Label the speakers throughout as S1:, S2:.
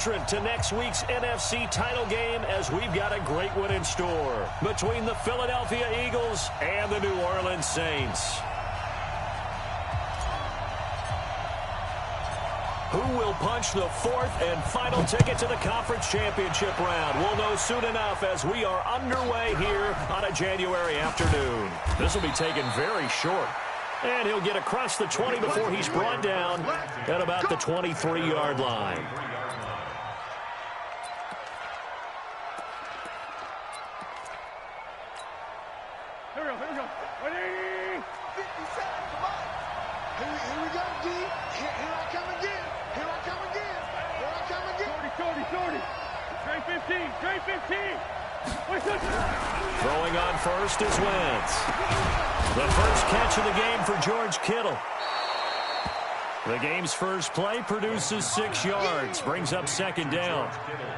S1: To next week's NFC title game, as we've got a great one in store between the Philadelphia Eagles and the New Orleans Saints. Who will punch the fourth and final ticket to the conference championship round? We'll know soon enough as we are underway here on a January afternoon. This will be taken very short. And he'll get across the 20 before he's brought down at about the 23-yard line.
S2: Here we go. Ready? 57, come on. Here we go, D. Here I come again. Here I come again. Here I come again. 40. Straight 15.
S1: Throwing on first is Wentz. The first catch of the game for George Kittle. The game's first play produces 6 yards, brings up second down.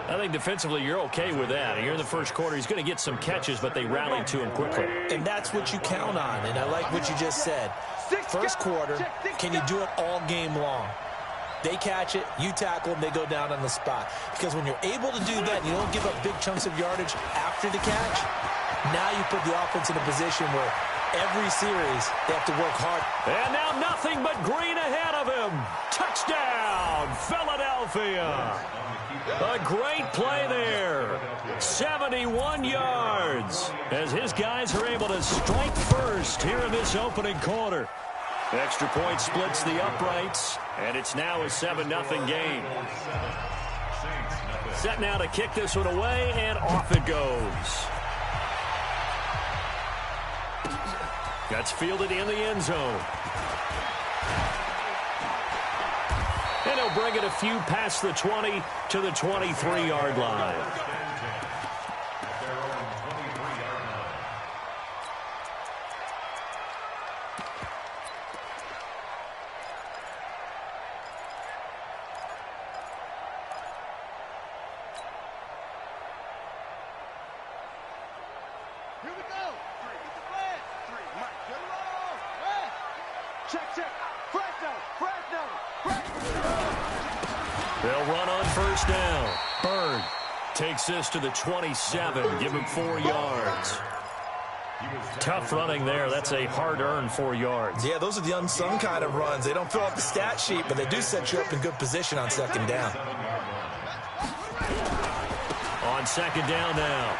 S1: I think defensively you're okay with that. You're in the first quarter. He's going to get some catches, but they rallied to him quickly.
S3: And that's what you count on, and I like what you just said. First quarter, can you do it all game long? They catch it, you tackle them, they go down on the spot. Because when you're able to do that and you don't give up big chunks of yardage after the catch, now you put the offense in a position where every series they have to work hard.
S1: And now nothing but green ahead of him. Touchdown, Philadelphia. A great play there. 71 yards as his guys are able to strike first here in this opening quarter. Extra point splits the uprights, and it's now a 7-0 game. Set now to kick this one away, and off it goes. That's fielded in the end zone. And he'll bring it a few past the 20 to the 23-yard line. They'll run on first down. Bird takes this to the 27. Give him 4 yards. Tough running there. That's a hard-earned 4 yards.
S3: Yeah, those are the unsung kind of runs. They don't fill out the stat sheet, but they do set you up in good position on second down.
S1: On second down now,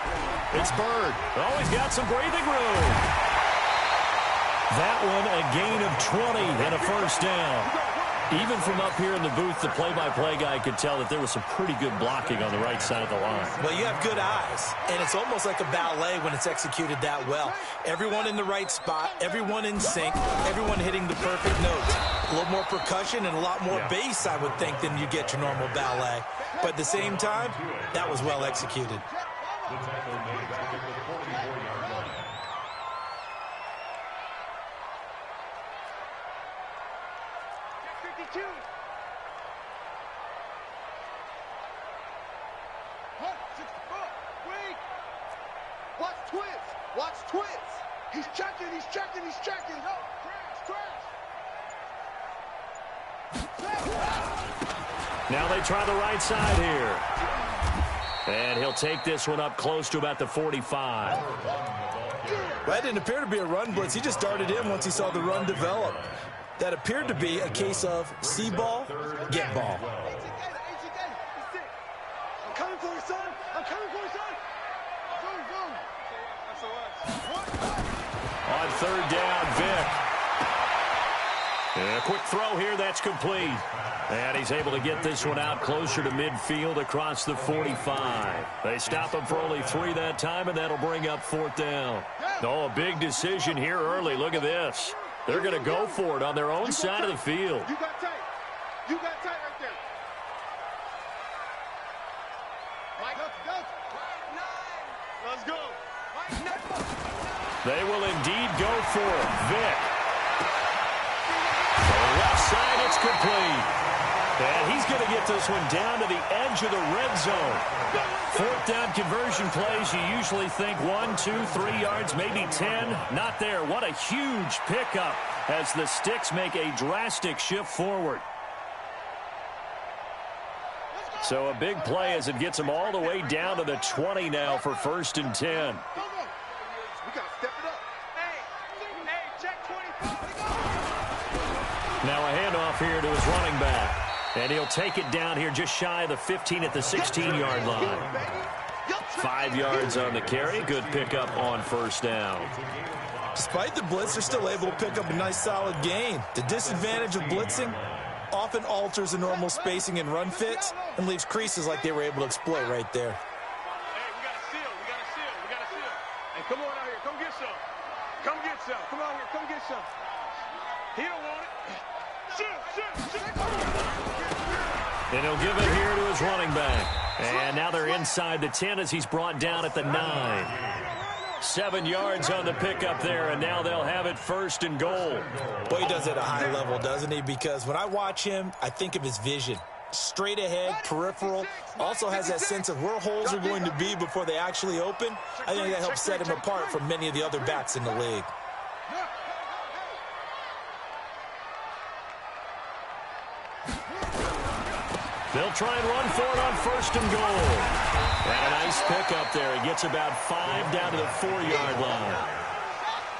S1: it's Bird. Oh, he's got some breathing room. That one a gain of 20 and a first down. Even from up here in the booth, the play-by-play guy could tell that there was some pretty good blocking on the right side of the line.
S3: Well, you have good eyes, and it's almost like a ballet when it's executed that well. Everyone in the right spot, everyone in sync, everyone hitting the perfect notes. A little more percussion and a lot more bass, I would think, than you get your normal ballet. But at the same time, that was well executed.
S2: Watch twins. He's checking. No, crash.
S1: Now they try the right side here. And he'll take this one up close to about the 45.
S3: Well, that didn't appear to be a run blitz. He just darted in once he saw the run develop. That appeared to be a case of see ball, get ball.
S2: I'm coming for you, son.
S1: On third down, Vic. And a quick throw here, that's complete. And he's able to get this one out closer to midfield across the 45. They stop him for only 3 that time, and that'll bring up fourth down. Oh, a big decision here early. Look at this. They're going to go for it on their own side of the field.
S2: You got tight right there. Mike, let's go.
S1: They will indeed go for it. Vic. To the left side, it's complete. And he's going to get this one down to the edge of the red zone. Fourth down conversion plays, you usually think 1, 2, 3 yards, maybe 10. Not there. What a huge pickup as the Sticks make a drastic shift forward. So a big play as it gets them all the way down to the 20 now for 1st and 10.
S2: We got to step it up. Hey, check 24.
S1: Now a handoff here to his running back. And he'll take it down here just shy of the 15 at the 16-yard line. 5 yards on the carry. Good pickup on 1st down.
S3: Despite the blitz, they're still able to pick up a nice solid gain. The disadvantage of blitzing often alters the normal spacing and run fits and leaves creases like they were able to exploit right there.
S2: Hey, we got to seal. We got to seal. We got to seal. Hey, come on out here. Come get some. Come get some. Come out here. Come get some. He don't want it. Shoot.
S1: And he'll give it here to his running back. And now they're inside the 10 as he's brought down at the 9. 7 yards on the pickup there, and now they'll have it 1st and goal.
S3: Boy, he does it at a high level, doesn't he? Because when I watch him, I think of his vision. Straight ahead, peripheral, also has that sense of where holes are going to be before they actually open. I think that helps set him apart from many of the other backs in the league.
S1: They'll try and run for it on 1st and goal. And a nice pickup there. He gets about 5 down to the 4-yard line.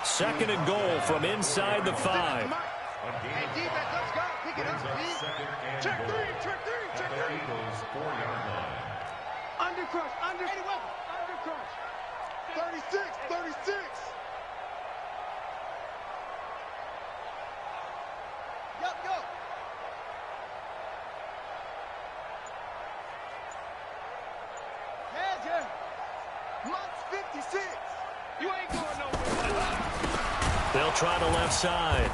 S1: 2nd and goal from inside the 5.
S2: Hey, defense, let's go. Pick it up, please. Check 3. Undercrush. Undercrush. 36. Yup. Month's 56. You ain't going nowhere.
S1: They'll try the left side.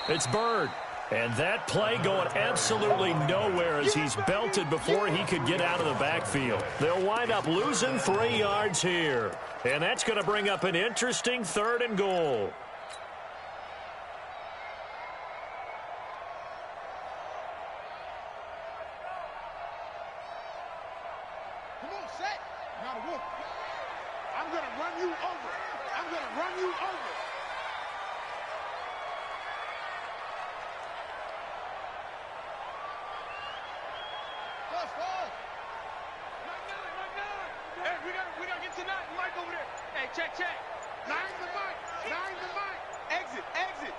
S1: It's Bird. And that play going absolutely nowhere as he's belted before he could get out of the backfield. They'll wind up losing 3 yards here. And that's going to bring up an interesting 3rd and goal.
S2: Come on, set. Now to work. I'm going to run you over. Fall. Hey, we got to get to 9. Mike over there. Hey, check. 9's the mic. Exit.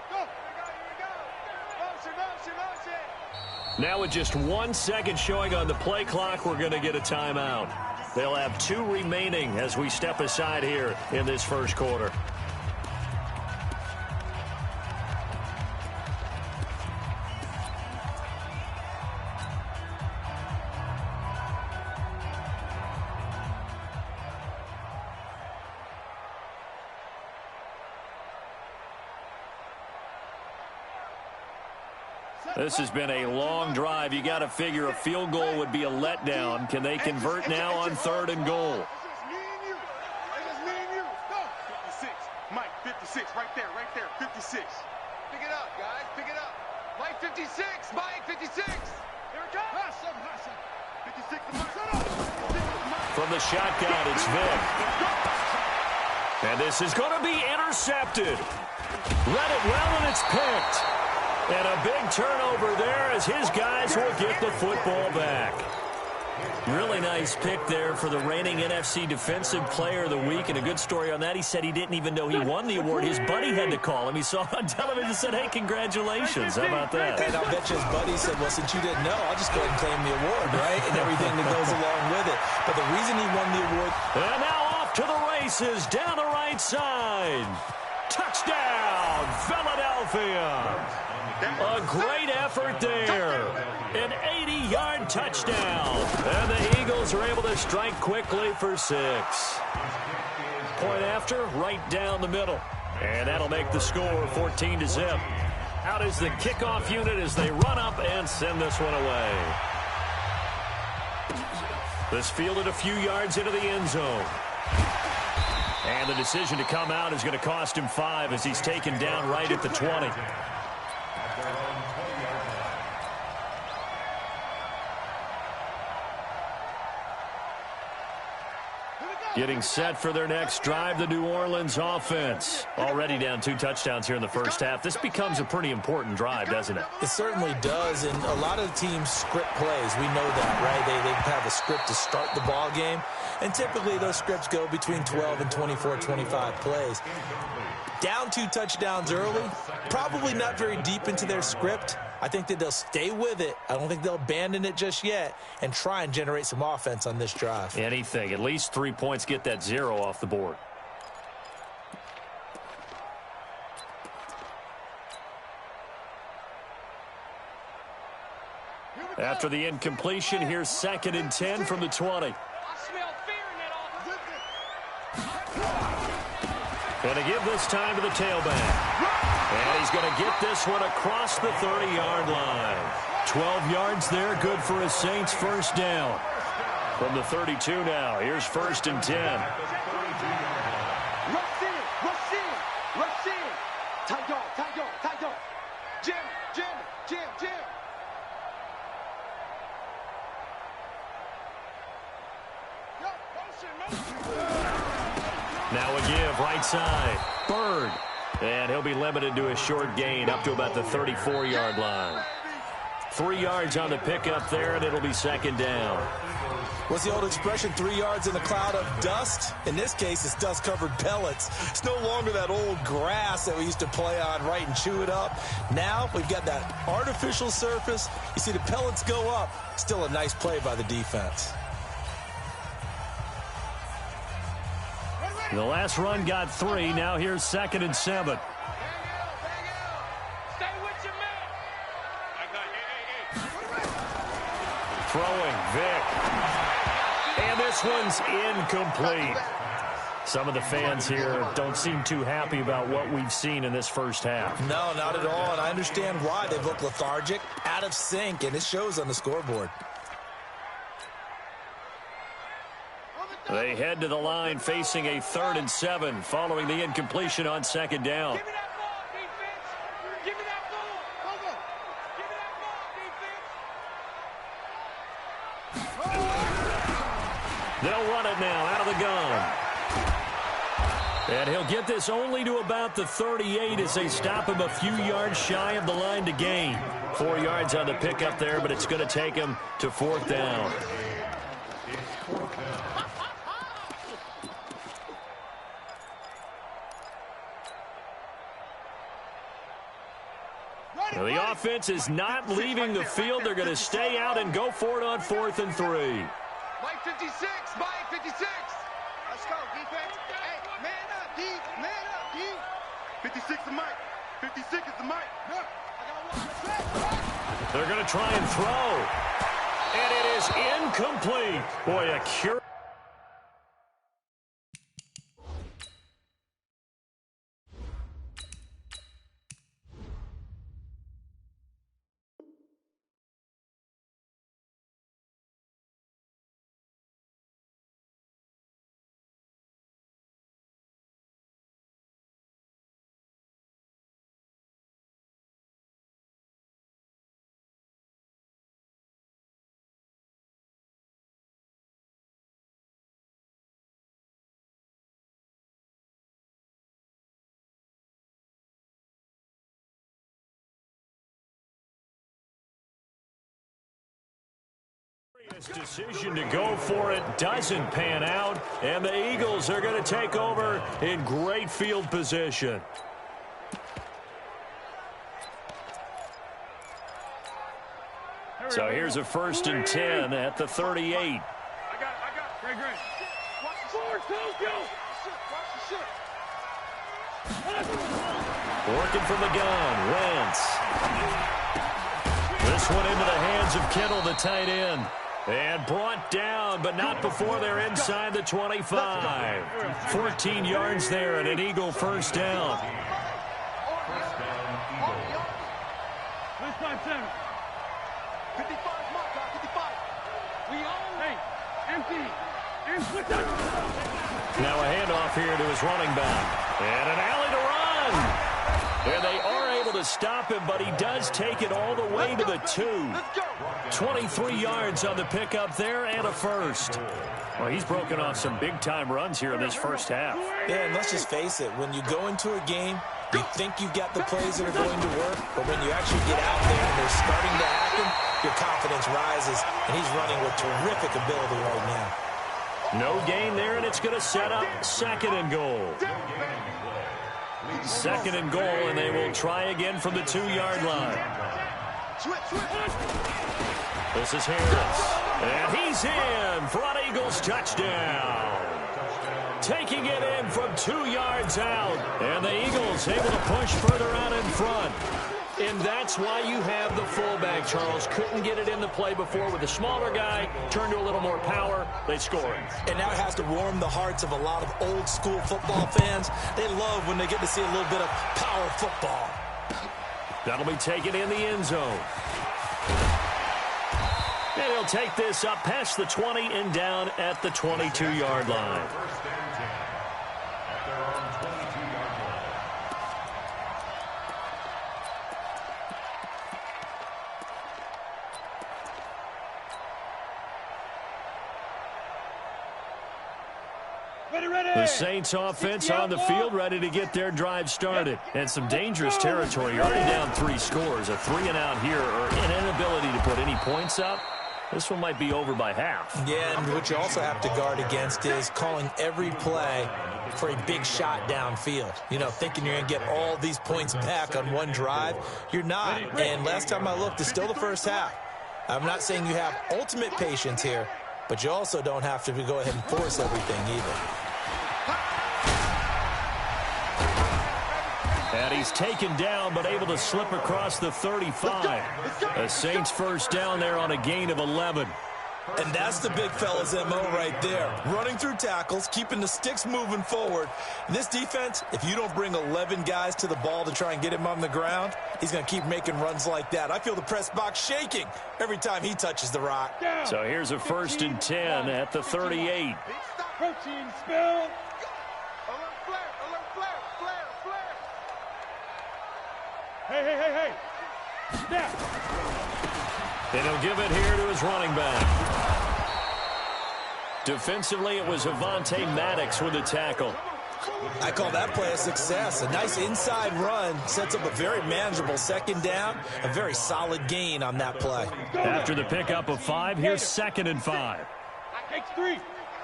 S2: Go. Here we go. Motion.
S1: Now with just 1 second showing on the play clock, we're going to get a timeout. They'll have 2 remaining as we step aside here in this 1st quarter. This has been a long drive. You got to figure a field goal would be a letdown. Can they convert now on 3rd and goal?
S2: It's just me and you. Go. 56. Mike, 56. Right there. 56. Pick it up, guys. Pick it up. Mike, 56. Mike, 56. Here it comes. Hot 56 to Mike. Shut up.
S1: From the shotgun, it's Vic. And this is going to be intercepted. Read it well, and it's picked. And a big turnover there as his guys will get the football back. Really nice pick there for the reigning NFC Defensive Player of the Week. And a good story on that. He said he didn't even know he won the award. His buddy had to call him. He saw him on television and said, hey, congratulations. How about that?
S3: And I'll bet you his buddy said, well, since you didn't know, I'll just go ahead and claim the award, right? And everything that goes along with it. But the reason he won the award.
S1: And now off to the races down the right side. Touchdown, Philadelphia. A great effort there. An 80-yard touchdown. And the Eagles are able to strike quickly for 6. Point after, right down the middle. And that'll make the score 14-0. Out is the kickoff unit as they run up and send this one away. This fielded a few yards into the end zone. And the decision to come out is going to cost him 5 as he's taken down right at the 20.
S2: Here we go.
S1: Getting set for their next drive, the New Orleans offense. Already down 2 touchdowns here in the first half. This becomes a pretty important drive, doesn't it?
S3: It certainly does, and a lot of the teams script plays. We know that, right? They have a script to start the ball game, and typically those scripts go between 12 and 24, 25 plays. Down 2 touchdowns early, probably not very deep into their script. I think that they'll stay with it. I don't think they'll abandon it just yet and try and generate some offense on this drive.
S1: Anything. At least 3 points, get that 0 off the board. After the incompletion, here's 2nd and 10 from the 20. Going to give this time to the tailback. And he's going to get this one across the 30-yard line. 12 yards there, good for a Saints first down. From the 32 now, here's 1st and 10.
S2: Rush in. Tight dog. Jim.
S1: Now a give, right side. Bird. And he'll be limited to a short gain up to about the 34-yard line. 3 yards on the pickup there, and it'll be 2nd down.
S3: What's the old expression, 3 yards in a cloud of dust? In this case, it's dust-covered pellets. It's no longer that old grass that we used to play on, right, and chew it up. Now we've got that artificial surface. You see the pellets go up. Still a nice play by the defense.
S1: The last run got 3. Now here's 2nd and 7. Throwing, Vic. And this one's incomplete. Some of the fans here don't seem too happy about what we've seen in this first half.
S3: No, not at all, and I understand why. They've looked lethargic, out of sync, and it shows on the scoreboard.
S1: They head to the line facing a 3rd and 7 following the incompletion on 2nd down.
S2: Give me that ball, defense. Give me that ball. Give me that ball, defense.
S1: They'll run it now out of the gun. And he'll get this only to about the 38 as they stop him a few yards shy of the line to gain. 4 yards on the pickup there, but it's going to take him to 4th down. Now the offense is not leaving the field. They're going to stay out and go for it on 4th and 3.
S2: Mike 56. Let's go, defense. Hey, man up, D. 56 is Mike. 56 is the Mike.
S1: They're going to try and throw. And it is incomplete. Boy, a cure. Decision to go for it doesn't pan out, and the Eagles are going to take over in great field position. So here's a 1st and 10 at the 38.
S2: I got Great. Watch the sword, Tokyo.
S1: Working from the gun, Wentz. This one into the hands of Kittle, the tight end. And brought down, but not before they're inside the 25. 14 yards there and an Eagle first down.
S2: 55.
S1: Now a handoff here to his running back. And an alley to run. And they are able able to stop him, but he does take it all the way to the 2. 23 yards on the pickup there and a first. Well, he's broken off some big-time runs here in this first half.
S3: Yeah, and let's just face it. When you go into a game, you think you've got the plays that are going to work, but when you actually get out there and they're starting to happen, your confidence rises, and he's running with terrific ability right now.
S1: No gain there, and it's going to set up 2nd and goal. 2nd and goal, and they will try again from the 2-yard line. This is Harris, and he's in for an Eagles touchdown. Taking it in from 2 yards out, and the Eagles able to push further out in front. And that's why you have the fullback, Charles. Couldn't get it in the play before with the smaller guy. Turned to a little more power. They score it.
S3: And now it has to warm the hearts of a lot of old-school football fans. They love when they get to see a little bit of power football.
S1: That'll be taken in the end zone. And he'll take this up past the 20 and down at the 22-yard line. The Saints offense on the field, ready to get their drive started. And some dangerous territory. You're already down 3 scores. A 3-and-out here, or an inability to put any points up. This one might be over by half.
S3: Yeah, and what you also have to guard against is calling every play for a big shot downfield. You know, thinking you're going to get all these points back on one drive. You're not. And last time I looked, it's still the first half. I'm not saying you have ultimate patience here, but you also don't have to go ahead and force everything either.
S1: And he's taken down, but able to slip across the 35. A Saints first down there on a gain of 11.
S3: And that's the big fella's MO right there. Running through tackles, keeping the sticks moving forward. And this defense, if you don't bring 11 guys to the ball to try and get him on the ground, he's going to keep making runs like that. I feel the press box shaking every time he touches the rock.
S1: So here's a 1st and 10 at the 38.
S2: Protein spill. Hey. Snap.
S1: And he'll give it here to his running back. Defensively, it was Avonte Maddox with the tackle.
S3: I call that play a success. A nice inside run sets up a very manageable 2nd down. A very solid gain on that play.
S1: After the pickup of 5, here's 2nd and 5.
S2: X3,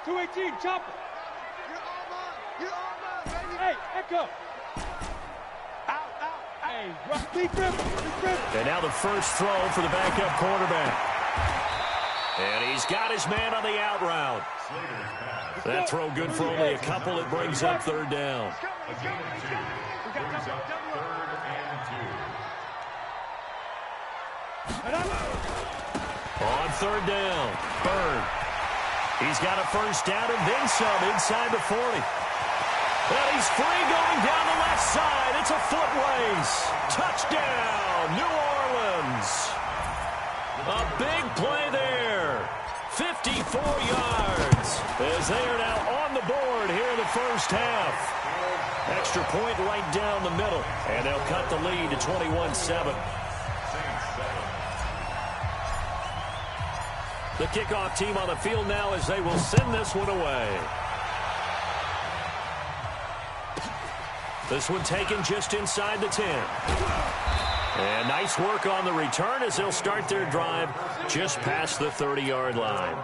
S2: 218, chopper. You're on mine, baby. Hey, echo.
S1: And now the first throw for the backup quarterback. And he's got his man on the out route. That throw good for only a couple. It brings up 3rd down. On 3rd down, Bird. He's got a first down and then some inside the 40. And he's free going down the left side. It's a foot race. Touchdown, New Orleans. A big play there. 54 yards as they are now on the board here in the first half. Extra point right down the middle. And they'll cut the lead to 21-7. The kickoff team on the field now as they will send this one away. This one taken just inside the 10. And nice work on the return as they'll start their drive just past the 30-yard line.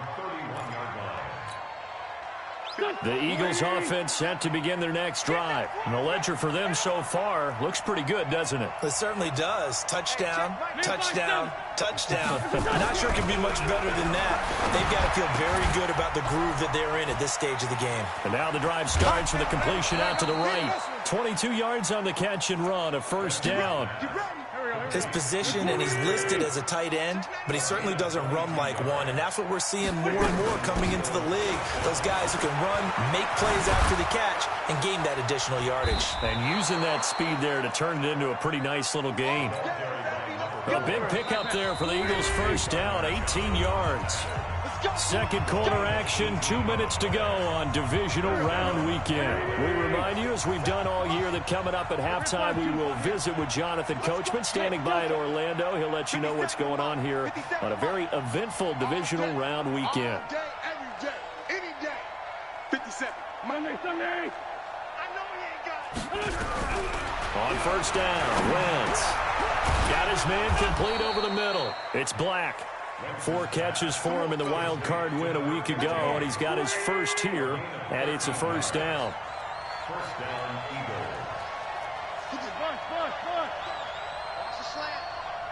S1: The Eagles offense set to begin their next drive. And the ledger for them so far looks pretty good, doesn't it?
S3: It certainly does. Touchdown, touchdown, touchdown. Not sure it can be much better than that. They've got to feel very good about the groove that they're in at this stage of the game.
S1: And now the drive starts with a completion out to the right. 22 yards on the catch and run, a first down.
S3: His position, and he's listed as a tight end, but he certainly doesn't run like one, and that's what we're seeing more and more coming into the league. Those guys who can run, make plays after the catch, and gain that additional yardage.
S1: And using that speed there to turn it into a pretty nice little gain. A big pickup there for the Eagles' first down, 18 yards. Second quarter action, 2 minutes to go on divisional round weekend. We remind you, as we've done all year, that coming up at halftime, we will visit with Jonathan Coachman, standing by in Orlando. He'll let you know what's going on here on a very eventful divisional round weekend.
S2: All day, every day, any day. 57. Monday, Sunday. I know he ain't got it.
S1: On first down, Wentz got his man complete over the middle. It's Black. 4 catches for him in the wild card win a week ago, and he's got his first here, and it's a first down.
S2: First down, Eagles. Watch the slant.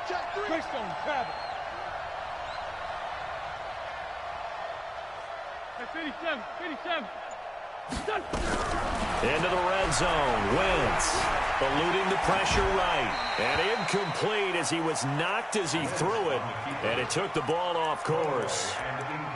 S2: Check 3. Quickstone, travel. Hey, 57.
S1: Into the red zone. Wentz eluding the pressure right. And incomplete as he was knocked as he threw it. And it took the ball off course.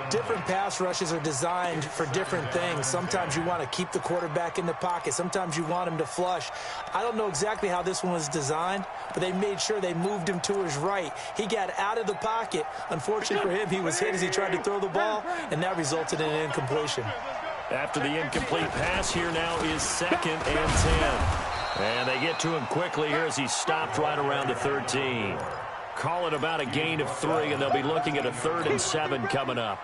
S3: Different pass rushes are designed for different things. Sometimes you want to keep the quarterback in the pocket. Sometimes you want him to flush. I don't know exactly how this one was designed, but they made sure they moved him to his right. He got out of the pocket. Unfortunately for him, he was hit as he tried to throw the ball, and that resulted in an incompletion.
S1: After the incomplete pass, here now is 2nd and 10. And they get to him quickly here as he stopped right around the 13. Call it about a gain of 3, and they'll be looking at a 3rd and 7 coming up.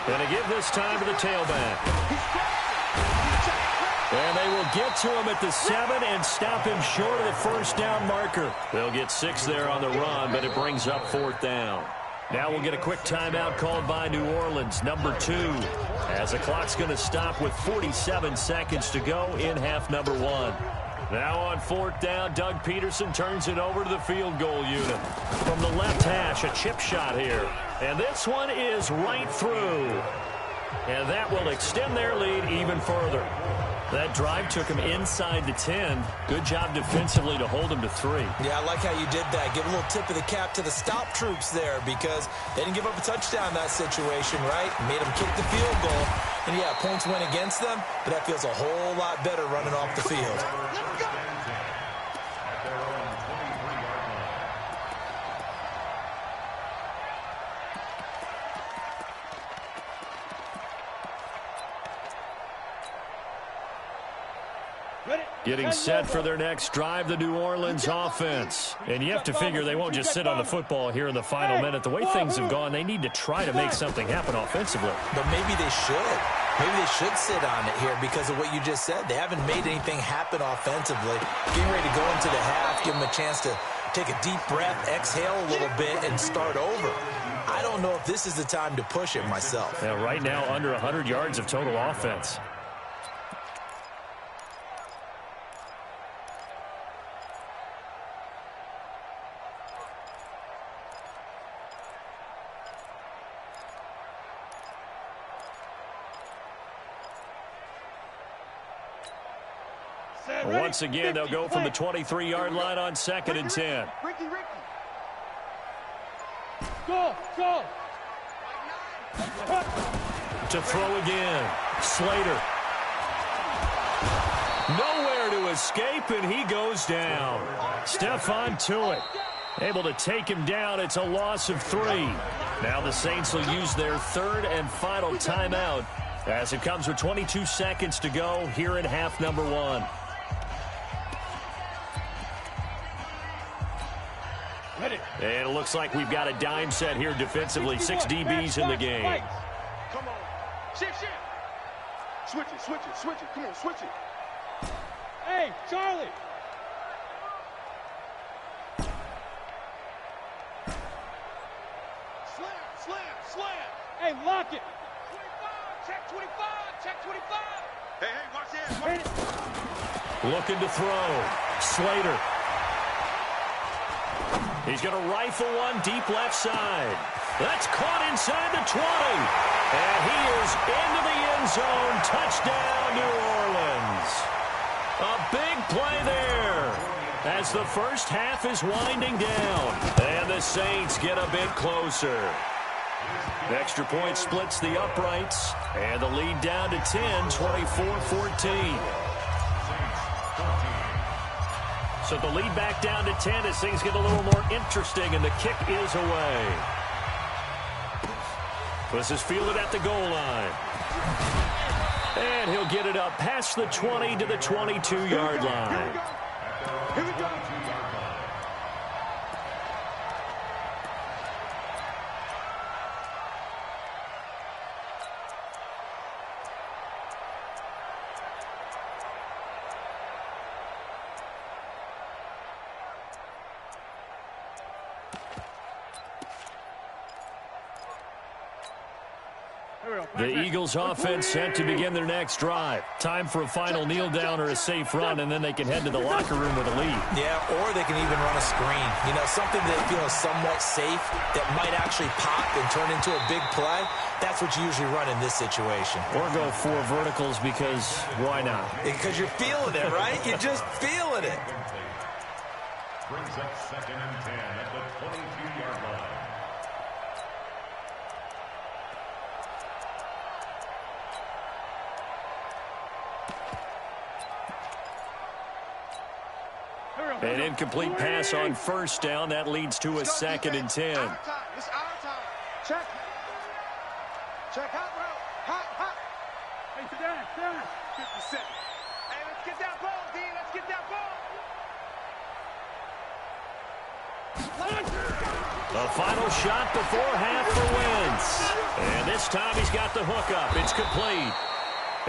S1: Going to give this time to the tailback. And they will get to him at the 7 and stop him short of the first down marker. They'll get 6 there on the run, but it brings up 4th down. Now we'll get a quick timeout called by New Orleans, number 2, as the clock's going to stop with 47 seconds to go in half number 1. Now on 4th down, Doug Peterson turns it over to the field goal unit. From the left hash, a chip shot here. And this one is right through. And that will extend their lead even further. That drive took him inside the 10. Good job defensively to hold him to 3.
S3: Yeah, I like how you did that. Give a little tip of the cap to the stop troops there, because they didn't give up a touchdown in that situation, right? Made them kick the field goal. And, yeah, points went against them, but that feels a whole lot better running off the field.
S1: Getting set for their next drive, the New Orleans offense. And you have to figure they won't just sit on the football here in the final minute. The way things have gone, they need to try to make something happen offensively.
S3: But maybe they should. Maybe they should sit on it here because of what you just said. They haven't made anything happen offensively. Getting ready to go into the half, give them a chance to take a deep breath, exhale a little bit, and start over. I don't know if this is the time to push it myself.
S1: Yeah, right now, under 100 yards of total offense. Once again, they'll go from the 23-yard line on 2nd and 10.
S2: Go!
S1: To throw again. Slater. Nowhere to escape, and he goes down. Stephon Tuitt able to take him down. It's a loss of 3. Now the Saints will use their 3rd and final timeout as it comes with 22 seconds to go here in half number 1. And it looks like we've got a dime set here defensively. 6 DBs in the game.
S2: Come on. Shift. Switch it. Come on, switch it. Hey, Charlie. Slam. Hey, lock it. 25. Check 25. Hey, watch this.
S1: Looking to throw. Slater. He's going to rifle one deep left side. That's caught inside the 20. And he is into the end zone. Touchdown, New Orleans. A big play there as the first half is winding down. And the Saints get a bit closer. The extra point splits the uprights. And the lead down to 10, 24-14. So the lead back down to 10 as things get a little more interesting, and the kick is away. This is fielded at the goal line. And he'll get it up past the 20 to the 22-yard line.
S2: Here we go.
S1: The Eagles offense set to begin their next drive. Time for a final kneel down or a safe run, and then they can head to the locker room with a lead.
S3: Yeah, or they can even run a screen. You know, something they feel is somewhat safe that might actually pop and turn into a big play. That's what you usually run in this situation.
S1: Or go 4 verticals because why not?
S3: Because you're feeling it, right? You're just feeling it.
S4: Brings up 2nd and 10 at the 22-yard line.
S1: An incomplete pass on first down. That leads to a 2nd and 10.
S2: It's our time. Check. Check. Hot route. Hot. Hey, down. 50 cents. Hey, let's get that ball, D. Let's get that ball.
S1: The final shot before half for Wentz. And this time he's got the hook up. It's complete.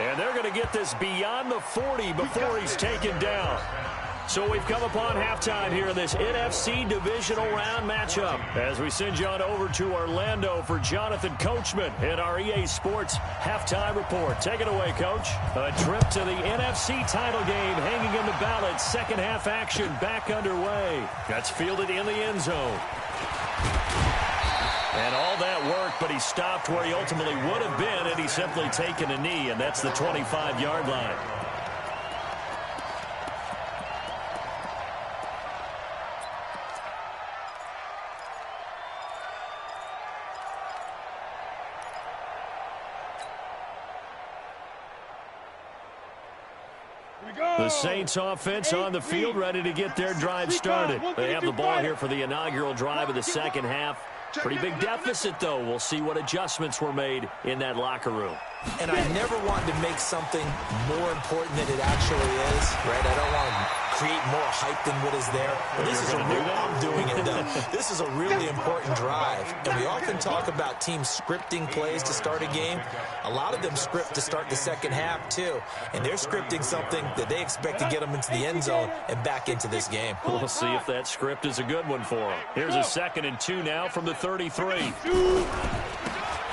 S1: And they're going to get this beyond the 40 before he's taken down. So we've come upon halftime here in this NFC Divisional Round matchup as we send you on over to Orlando for Jonathan Coachman in our EA Sports Halftime Report. Take it away, Coach. A trip to the NFC title game hanging in the balance. Second half action back underway. That's fielded in the end zone. And all that work, but he stopped where he ultimately would have been had he simply taken a knee, and that's the 25-yard line. The Saints offense on the field, ready to get their drive started. They have the ball here for the inaugural drive of the second half. Pretty big deficit, though. We'll see what adjustments were made in that locker room.
S3: And I never wanted to make something more important than it actually is, right? I don't want to create more hype than what is there. But this is a real, I'm doing it, though. This is a really important drive. And we often talk about teams scripting plays to start a game. A lot of them script to start the second half, too. And they're scripting something that they expect to get them into the end zone and back into this game.
S1: We'll see if that script is a good one for them. Here's a 2nd and 2 now from the 33.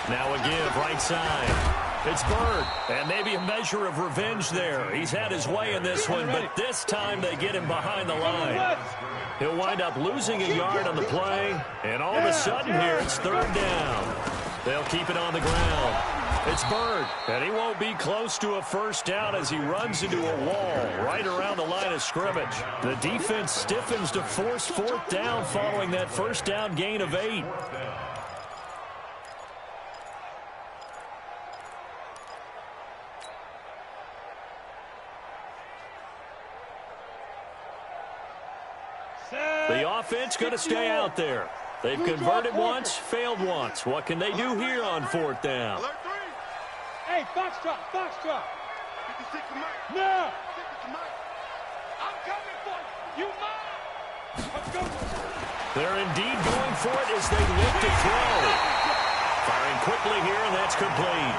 S1: Now a give, right side. It's Bird, and maybe a measure of revenge there. He's had his way in this one, but this time they get him behind the line. He'll wind up losing a yard on the play, and all of a sudden here it's 3rd down. They'll keep it on the ground. It's Bird, and he won't be close to a first down as he runs into a wall right around the line of scrimmage. The defense stiffens to force 4th down following that first down gain of 8. The offense going to stay out there. They've converted once, failed once. What can they do here on 4th down?
S2: Hey, box drop. No. I'm coming for you. You mine. Let's go.
S1: They're indeed going for it as they look to throw. Firing quickly here, and that's complete.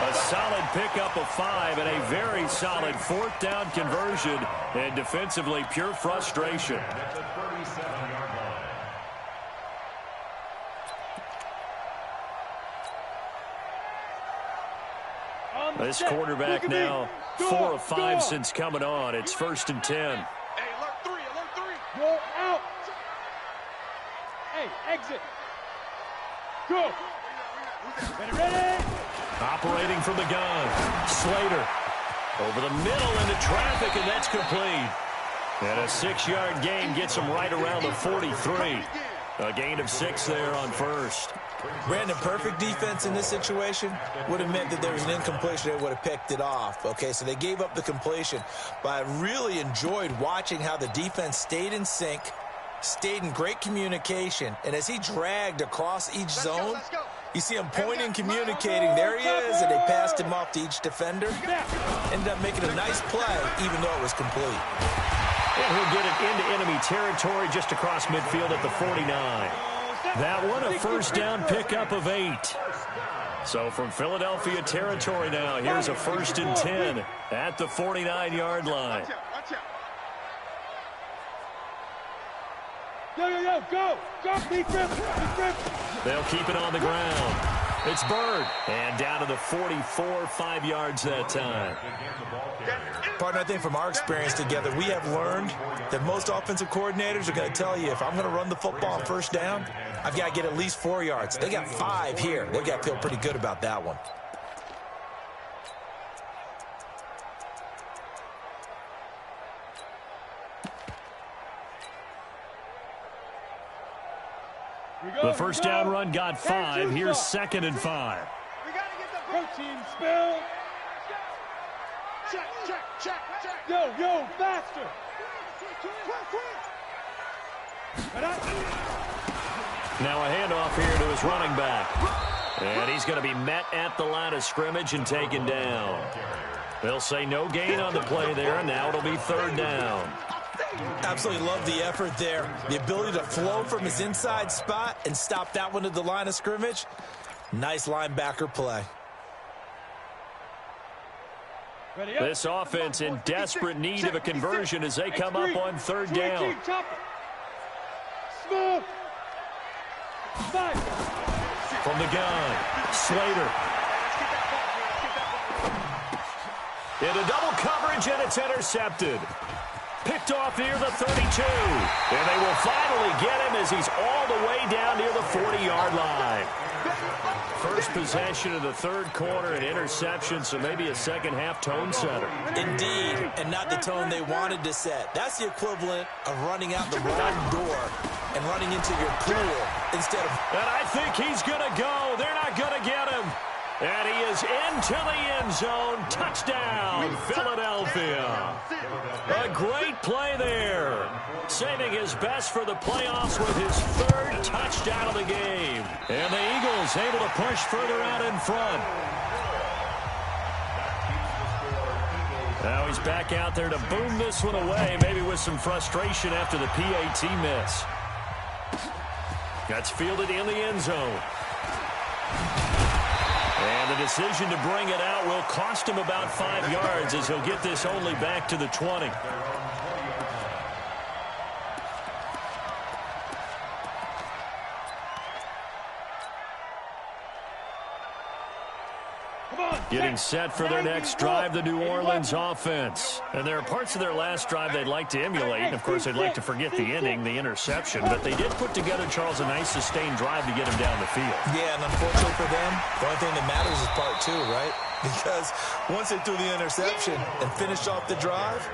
S1: A solid pickup of 5 and a very solid 4th down conversion. And defensively, pure frustration. This quarterback now 4 of 5 since coming on. It's 1st and 10.
S2: Hey, alert 3. Go out. Hey, exit. Go. Ready.
S1: Operating from the gun. Slater over the middle into traffic, and that's complete. And a 6-yard gain gets him right around the 43. A gain of 6 there on first.
S3: Brandon, perfect defense in this situation would have meant that there was an incompletion that would have picked it off. Okay, so they gave up the completion, but I really enjoyed watching how the defense stayed in sync, stayed in great communication, and as he dragged across each zone, you see him pointing, communicating. There he is, and they passed him off to each defender. Ended up making a nice play, even though it was complete.
S1: And he'll get it into enemy territory just across midfield at the 49. That one, a first down pickup of 8. So from Philadelphia territory now, here's a 1st and 10 at the 49-yard line.
S2: Go!
S1: They'll keep it on the ground. It's Bird. And down to the 44, 5 yards that time.
S3: Partner, I think from our experience together, we have learned that most offensive coordinators are going to tell you, if I'm going to run the football on first down, I've got to get at least 4 yards. They got 5 here. They've got to feel pretty good about that one.
S1: The first down run got 5. Here's 2nd and 5.
S2: We got to get the protein spill. Check. Yo, faster.
S1: Now a handoff here to his running back. And he's going to be met at the line of scrimmage and taken down. They'll say no gain on the play there, and now it'll be 3rd down.
S3: Absolutely love the effort there. The ability to flow from his inside spot and stop that one at the line of scrimmage. Nice linebacker play.
S1: This offense in desperate need of a conversion as they come up on 3rd down. From the gun, Slater. Into double coverage, and it's intercepted. Picked off near the 32. And they will finally get him as he's all the way down near the 40-yard line. First possession of the 3rd quarter, an interception, so maybe a second-half tone setter.
S3: Indeed, and not the tone they wanted to set. That's the equivalent of running out the wrong door and running into your pool instead of...
S1: And I think he's going to go. They're not going to get him. And he is into the end zone. Touchdown, Philadelphia. A great play there. Saving his best for the playoffs with his 3rd touchdown of the game. And the Eagles able to push further out in front. Now he's back out there to boom this one away, maybe with some frustration after the PAT miss. That's fielded in the end zone. And the decision to bring it out will cost him about 5 yards as he'll get this only back to the 20. Getting set for their next drive, the New Orleans offense. And there are parts of their last drive they'd like to emulate. And, of course, they'd like to forget the ending, the interception. But they did put together, Charles, a nice sustained drive to get him down the field.
S3: Yeah, and unfortunately for them, the only thing that matters is part 2, right? Because once they threw the interception and finished off the drive,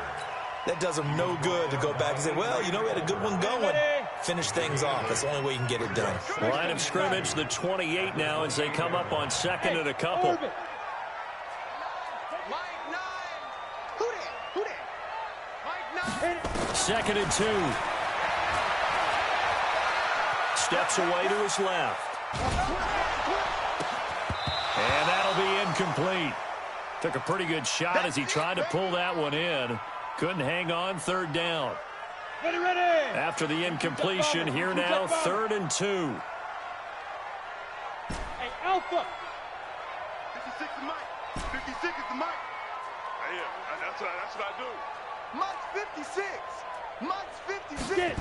S3: that does them no good to go back and say, well, you know, we had a good one going. Finish things off. That's the only way you can get it done.
S1: Line of scrimmage, the 28 now as they come up on 2nd and a couple. Second and 2. Steps away to his left. And that'll be incomplete. Took a pretty good shot as he tried to pull that one in. Couldn't hang on, 3rd down. After the incompletion, here now, 3rd and 2.
S2: Hey, Alpha. 56 is Mike. 56 is the Mike. Yeah, that's what I do. Mike's 56. Mike's 56.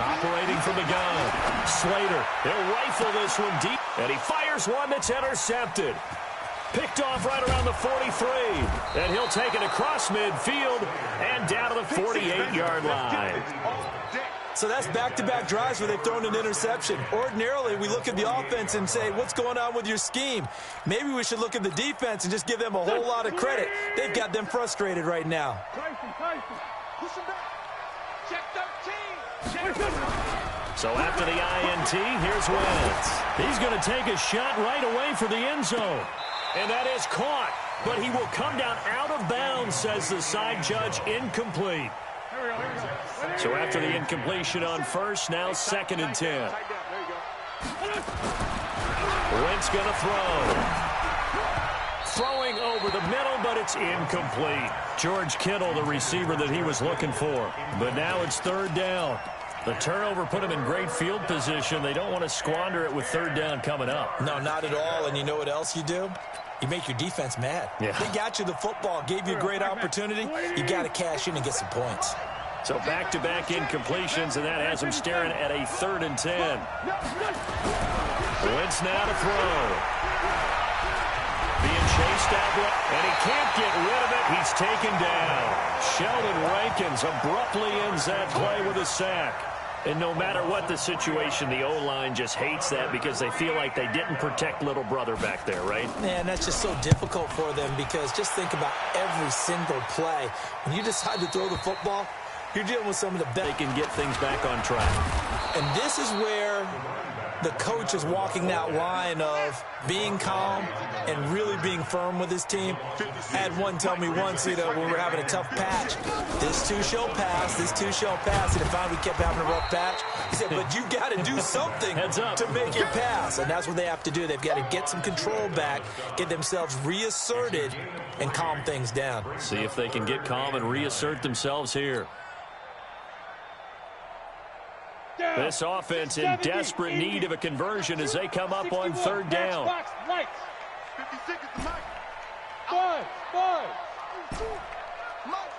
S1: Operating from the gun. Slater. He'll rifle this one deep. And he fires one that's intercepted. Picked off right around the 43. And he'll take it across midfield and down to the 48-yard line.
S3: So that's back-to-back drives where they've thrown an interception. Ordinarily, we look at the offense and say, what's going on with your scheme? Maybe we should look at the defense and just give them a whole lot of credit. They've got them frustrated right now.
S2: Tyson. Push him back. Check 13.
S1: So after the INT, here's Wentz. He's going to take a shot right away for the end zone. And that is caught. But he will come down out of bounds, says the side judge, incomplete. So after the incompletion on first, now 2nd and 10. Wentz going to throw. Throwing over the middle, but it's incomplete. George Kittle, the receiver that he was looking for. But now it's 3rd down. The turnover put him in great field position. They don't want to squander it with 3rd down coming up.
S3: No, not at all. And you know what else you do? You make your defense mad. Yeah. They got you the football, gave you a great opportunity. You got to cash in and get some points.
S1: So back-to-back incompletions, and that has him staring at a 3rd and 10. Wentz now to throw. Being chased out, and he can't get rid of it. He's taken down. Sheldon Rankins abruptly ends that play with a sack. And no matter what the situation, the O-line just hates that because they feel like they didn't protect little brother back there, right?
S3: Man, that's just so difficult for them because just think about every single play. When you decide to throw the football, you're dealing with some of the best.
S1: They can get things back on track.
S3: And this is where the coach is walking that line of being calm and really being firm with his team. I had one tell me once, when we were having a tough patch, this too shall pass, this too shall pass. And if we kept having a rough patch, he said, but you got to do something to make it pass. And that's what they have to do. They've got to get some control back, get themselves reasserted, and calm things down.
S1: See if they can get calm and reassert themselves here. This offense in desperate need of a conversion as they come up on 3rd down.
S2: 56 is the mic.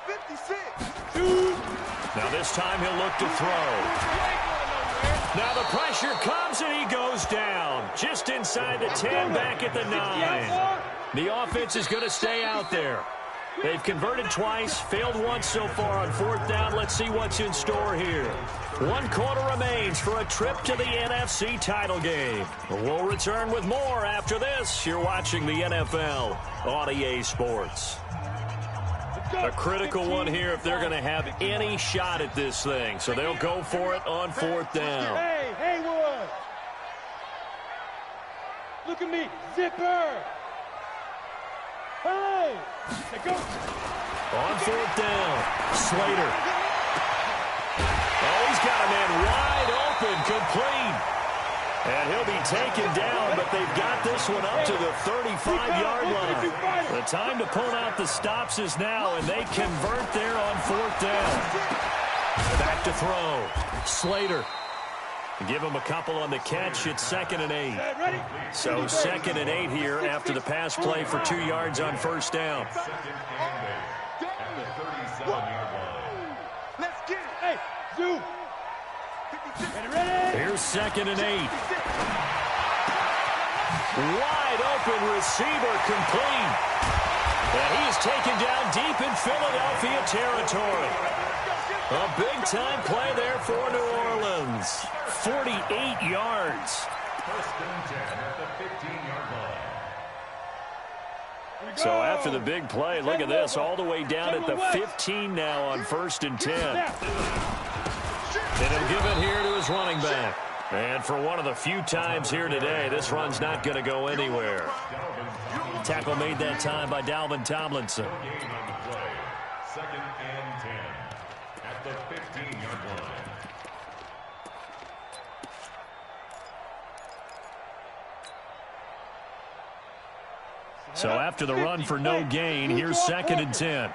S2: 56.
S1: Now this time he'll look to throw. Now the pressure comes and he goes down. Just inside the 10, back at the 9. The offense is going to stay out there. They've converted twice, failed once so far on 4th down. Let's see what's in store here. 1 quarter remains for a trip to the NFC title game. We'll return with more after this. You're watching the NFL on EA Sports. A critical one here if they're going to have any shot at this thing. So they'll go for it on 4th down.
S2: Hey, Haywood. Look at me, zipper. Hey, go.
S1: On 4th down, Slater. Oh, he's got a man wide open, complete. And he'll be taken down, but they've got this one up to the 35-yard line. The time to pull out the stops is now, and they convert there on 4th down. Back to throw. Slater. Give him a couple on the catch. It's 2nd and 8. So 2nd and 8 here after the pass play for 2 yards on 1st down.
S2: Let's get it. Hey, Zoo.
S1: Here's 2nd and 8. Wide open receiver complete. And he's taken down deep in Philadelphia territory. A big-time play there for New Orleans. 48 yards.
S4: 1st and 10 at the 15-yard line.
S1: So after the big play, look at this, all the way down at the 15 now on 1st and 10. And he'll give it here to his running back. And for one of the few times here today, this run's not going to go anywhere. Tackle made that time by Dalvin Tomlinson.
S4: 2nd and 10 at the 15-yard line.
S1: So after the run for no gain, here's 2nd and 10.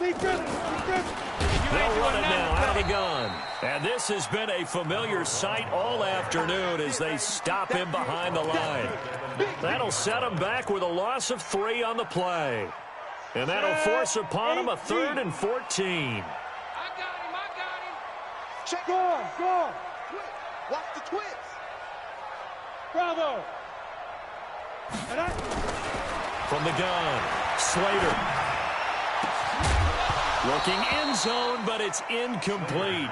S1: They'll run it now out of the gun. And this has been a familiar sight all afternoon as they stop him behind the line. That'll set him back with a loss of 3 on the play. And that'll force upon him a 3rd and 14.
S2: Check. Go on. Watch the twist. Bravo.
S1: From the gun, Slater. Looking end zone, but it's incomplete.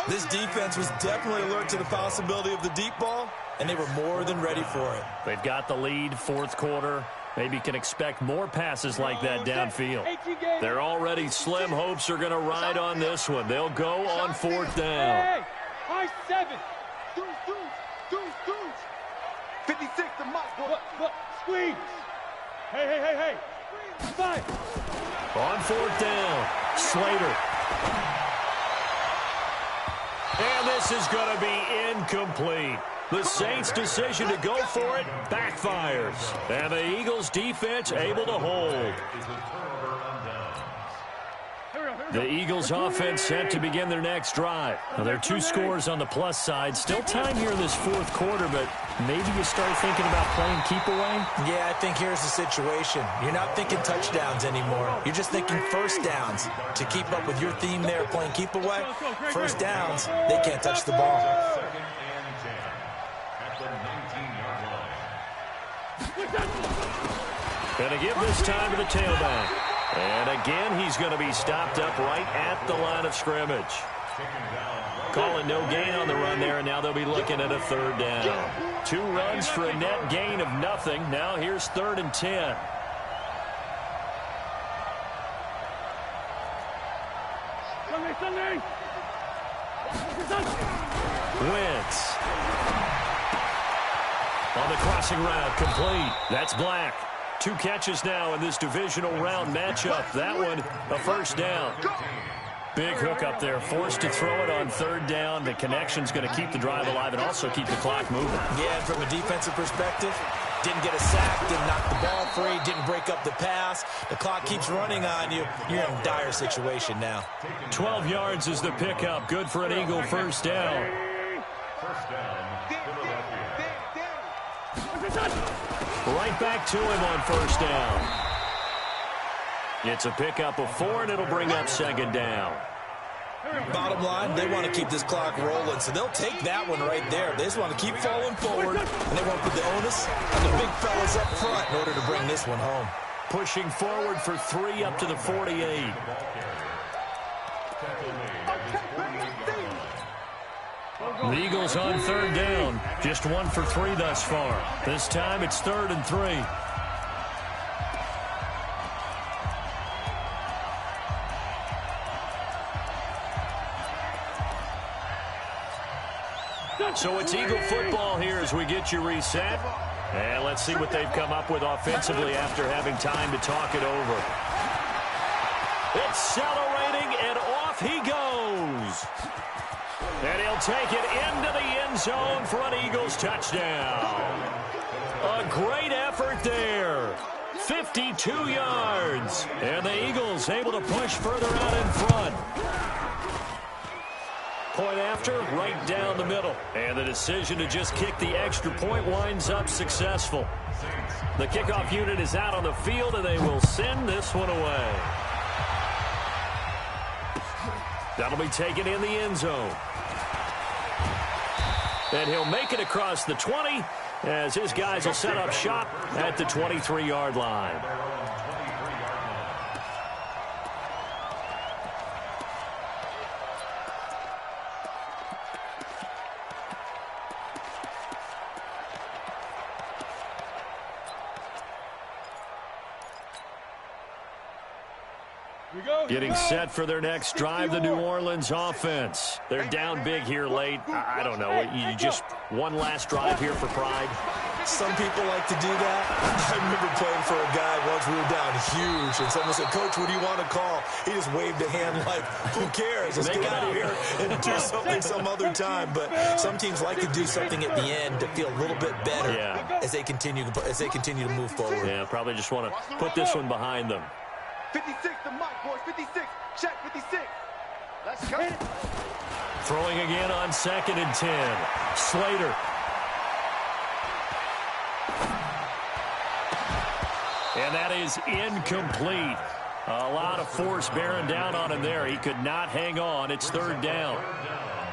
S3: This defense was definitely alert to the possibility of the deep ball, and they were more than ready for it.
S1: They've got the lead, 4th quarter. Maybe can expect more passes like that downfield. Their already slim hopes are going to ride on this one. They'll go on 4th down.
S2: High 7. 56 to Mike. Squeeze. Hey. 5.
S1: On 4th down, Slater. And this is going to be incomplete. The Saints' decision to go for it backfires. And the Eagles' defense able to hold. The Eagles' offense set to begin their next drive. Now, there are 2 scores on the plus side. Still time here in this 4th quarter, but maybe you start thinking about playing keep away?
S3: Yeah, I think here's the situation. You're not thinking touchdowns anymore. You're just thinking first downs. To keep up with your theme there, playing keep away, first downs, they can't touch the ball.
S1: Going to give this time to the tailback. And again, he's going to be stopped up right at the line of scrimmage. Calling no gain on the run there, and now they'll be looking at a 3rd down. 2 runs for a net gain of nothing. Now here's 3rd and 10. Wentz. On the crossing route, complete. That's Black. 2 catches now in this divisional round matchup. That one, a 1st down. Big hook up there, forced to throw it on 3rd down. The connection's going to keep the drive alive and also keep the clock moving.
S3: Yeah, and from a defensive perspective, didn't get a sack, didn't knock the ball free, didn't break up the pass. The clock keeps running on you. You're in a dire situation now.
S1: 12 yards is the pickup. Good for an Eagle 1st down. Right back to him on 1st down. It's a pickup of 4, and it'll bring up 2nd down.
S3: Bottom line, they want to keep this clock rolling, so they'll take that one right there. They just want to keep falling forward, and they want to put the onus on the big fellas up front in order to bring this one home.
S1: Pushing forward for 3 up to the 48. The Eagles on 3rd down. Just 1 for 3 thus far. This time it's 3rd and 3. So it's Eagle football here as we get you reset. And let's see what they've come up with offensively after having time to talk it over. Accelerating, and off he goes. And he'll take it into the end zone for an Eagles touchdown. A great effort there. 52 yards. And the Eagles able to push further out in front. Point after, right down the middle. And the decision to just kick the extra point winds up successful. The kickoff unit is out on the field, and they will send this one away. That'll be taken in the end zone. And he'll make it across the 20 as his guys will set up shop at the 23-yard line. Getting set for their next drive, the New Orleans offense. They're down big here late. I don't know. You just one last drive here for pride.
S3: Some people like to do that. I remember playing for a guy once. We were down huge, and someone said, "Coach, what do you want to call?" He just waved a hand like, "Who cares? Let's get out of here and do something some other time." But some teams like to do something at the end to feel a little bit better as they continue to move forward.
S1: Yeah, probably just want to put this one behind them.
S2: 56 to Mike, boys. 56. Check 56. Let's go.
S1: Throwing again on 2nd and 10. Slater. And that is incomplete. A lot of force bearing down on him there. He could not hang on. It's 3rd down.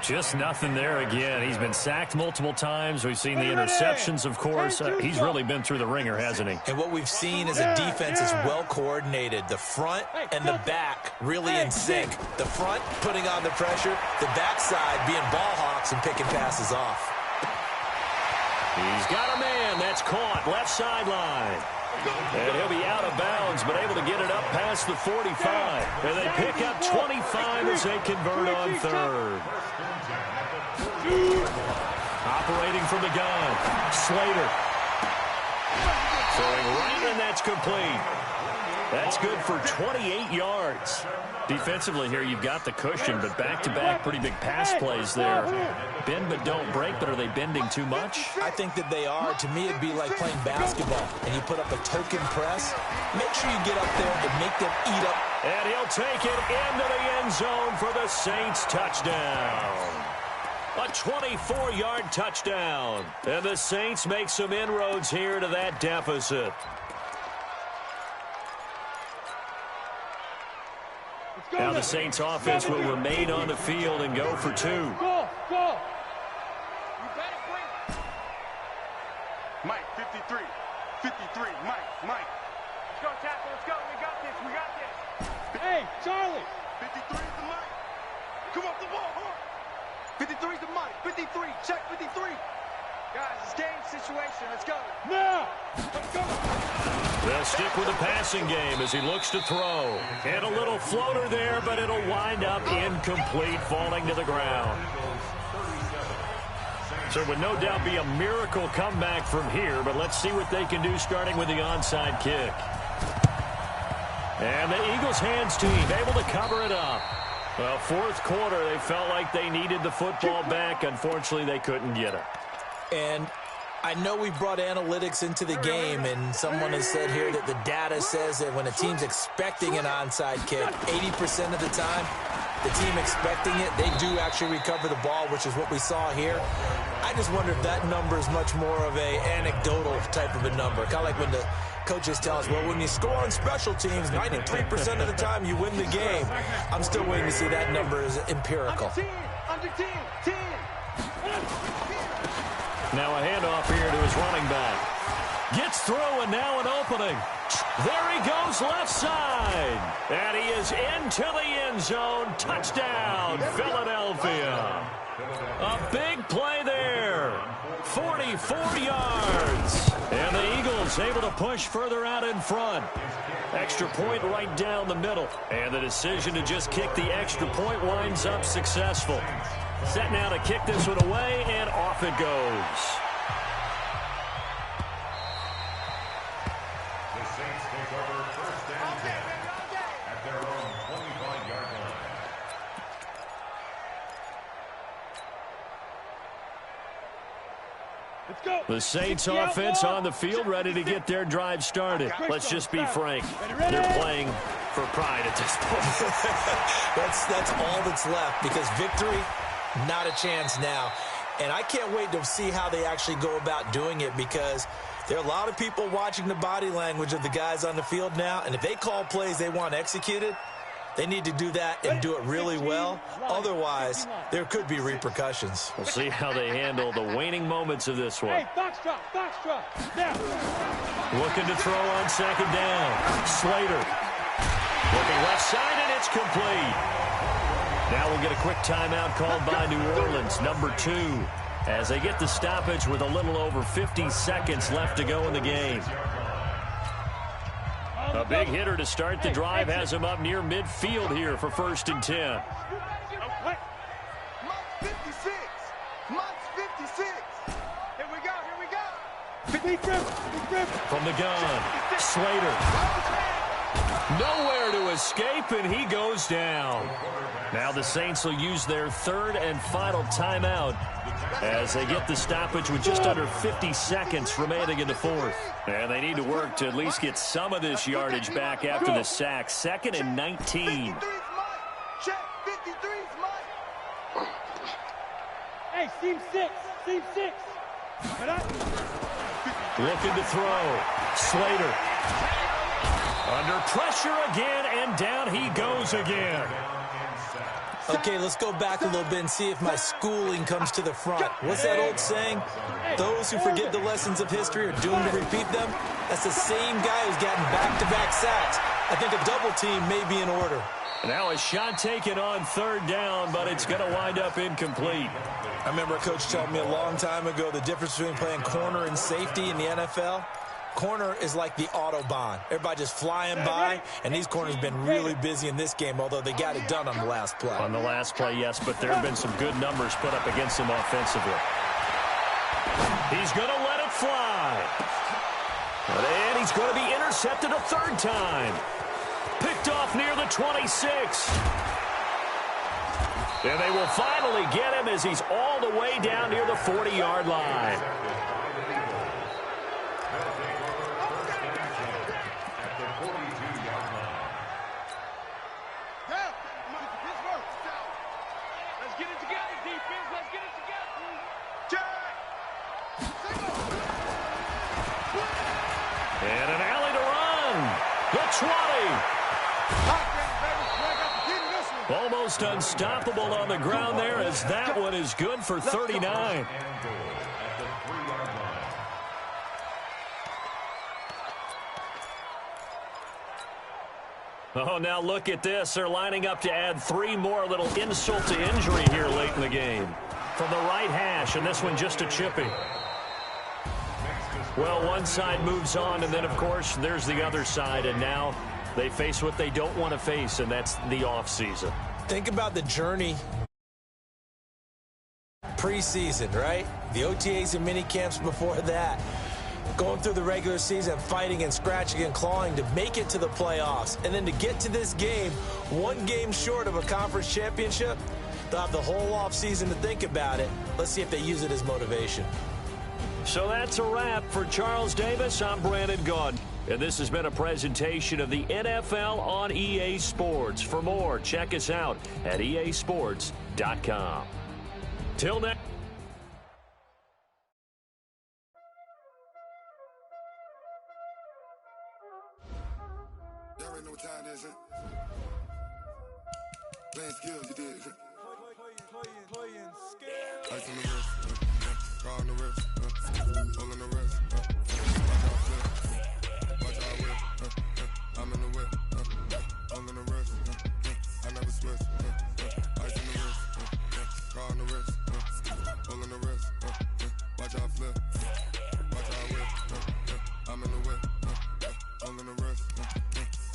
S1: Just nothing there again. He's been sacked multiple times. We've seen the interceptions, of course. He's really been through the ringer, hasn't he?
S3: And what we've seen is a defense that's well coordinated. The front and the back really in sync. The front putting on the pressure. The backside being ball hawks and picking passes off.
S1: He's got a man. That's caught. Left sideline. And he'll be out of bounds, but able to get it up past the 45. And they pick up 25 as they convert on third. Operating from the gun, Slater. Throwing right, and that's complete. That's good for 28 yards. Defensively here, you've got the cushion, but back-to-back pretty big pass plays there. Bend but don't break, but are they bending too much?
S3: I think that they are. To me, it'd be like playing basketball, and you put up a token press. Make sure you get up there and make them eat up.
S1: And he'll take it into the end zone for the Saints touchdown. A 24-yard touchdown. And the Saints make some inroads here to that deficit. Now the Saints offense will remain on the field and go for two.
S2: Go. Mike, 53. 53, Mike. Let's go, tackle, let's go. We got this. Hey, Charlie. 53 is the Mike. Come off the ball, 53 is the Mike. 53, check 53. Guys, it's game situation. Let's go. Now. Let's go.
S1: They'll stick with the passing game as he looks to throw. And a little floater there, but it'll wind up incomplete, falling to the ground. So it would no doubt be a miracle comeback from here, but let's see what they can do starting with the onside kick. And the Eagles hands team able to cover it up. Well, fourth quarter, they felt like they needed the football back. Unfortunately, they couldn't get it.
S3: And I know we brought analytics into the game, and someone has said here that the data says that when a team's expecting an onside kick, 80% of the time, the team expecting it, they do actually recover the ball, which is what we saw here. I just wonder if that number is much more of a anecdotal type of a number. Kind of like when the coaches tell us, well, when you score on special teams, 93% of the time you win the game. I'm still waiting to see that number is empirical.
S2: Under 10.
S1: Now a handoff here to his running back. Gets through, and now an opening. There he goes left side. And he is into the end zone. Touchdown, Philadelphia. A big play there. 44 yards. And the Eagles able to push further out in front. Extra point right down the middle. And the decision to just kick the extra point winds up successful. Set now to kick this one away, and off it goes.
S4: The Saints take over first and 10 at their own 25-yard line.
S2: Let's go.
S1: The Saints offense on the field, ready to get their drive started. Let's just be frank. They're playing for pride at this point.
S3: That's all that's left, because victory, not a chance now. And I can't wait to see how they actually go about doing it, because there are a lot of people watching the body language of the guys on the field now, and if they call plays they want executed, they need to do that and do it really well. Otherwise, there could be repercussions.
S1: We'll see how they handle the waning moments of this one.
S2: Hey, box drop. Now.
S1: Looking to throw on second down. Slater. Looking left side, and it's complete. Now we'll get a quick timeout called by New Orleans, number 2, as they get the stoppage with a little over 50 seconds left to go in the game. A big hitter to start the drive has him up near midfield here for first and 10.
S2: Mike's 56. Here we go.
S1: From the gun, Slater. Nowhere to escape, and he goes down. Now the Saints will use their third and final timeout as they get the stoppage with just under 50 seconds remaining in the fourth. And they need to work to at least get some of this yardage back after the sack. 2nd and 19.
S2: Check 53's Mike. Hey, seam 6.
S1: Looking to throw. Slater. Under pressure again, and down he goes again.
S3: Okay, let's go back a little bit and see if my schooling comes to the front. What's that old saying? Those who forget the lessons of history are doomed to repeat them. That's the same guy who's gotten back-to-back sacks. I think a double team may be in order.
S1: Now a shot taken on third down, but it's going to wind up incomplete.
S3: I remember a coach telling me a long time ago the difference between playing corner and safety in the NFL. corner is like the Autobahn. Everybody just flying by, and these corners have been really busy in this game, although they got it done on the last play.
S1: On the last play, yes, but there have been some good numbers put up against him offensively. He's going to let it fly. And he's going to be intercepted a third time. Picked off near the 26. And they will finally get him as he's all the way down near the 40-yard line.
S2: Let's get it together, defense. Let's get it together.
S1: And an alley to run. The 20. Almost unstoppable on the ground there, as that one is good for 39. Oh, now look at this. They're lining up to add 3 more, a little insult to injury here late in the game. From the right hash, and this one just a chippy. Well, one side moves on, and then, of course, there's the other side, and now they face what they don't want to face, and that's the offseason.
S3: Think about the journey preseason, right? The OTAs and mini camps before that. Going through the regular season, fighting and scratching and clawing to make it to the playoffs. And then to get to this game, 1 game short of a conference championship, they'll have the whole offseason to think about it. Let's see if they use it as motivation.
S1: So that's a wrap for Charles Davis. I'm Brandon Gaudin. And this has been a presentation of the NFL on EA Sports. For more, check us out at easports.com. Till next.
S5: Y'all already know what time it is, huh? Playing skills, you did. Playing skills. Ice on the wrist, car on the wrist, hole in the wrist, watch out flip, watch out whip, I'm in the whip, hole in the wrist, I never switch, ice on the wrist, car on the wrist, hole in the wrist, watch out flip, watch out whip, I'm in the whip, hole in the wrist,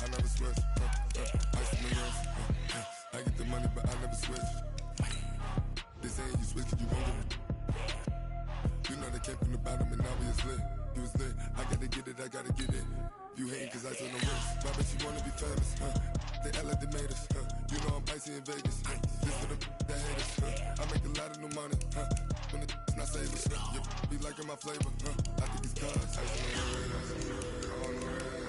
S5: I never switch, ice on the wrist, I get the money but I never switch. They say you switch cause you won't get it. You know they came from the bottom and now we is lit. You was lit, I gotta get it, I gotta get it. You hating cause I on the wrist. Why bet you wanna be famous, They act like they made us, You know I'm icy in Vegas, This for the that hate us, I make a lot of new money, When it's not savers, You be liking my flavor, I think it's cause ice on the wrist, on the wrist.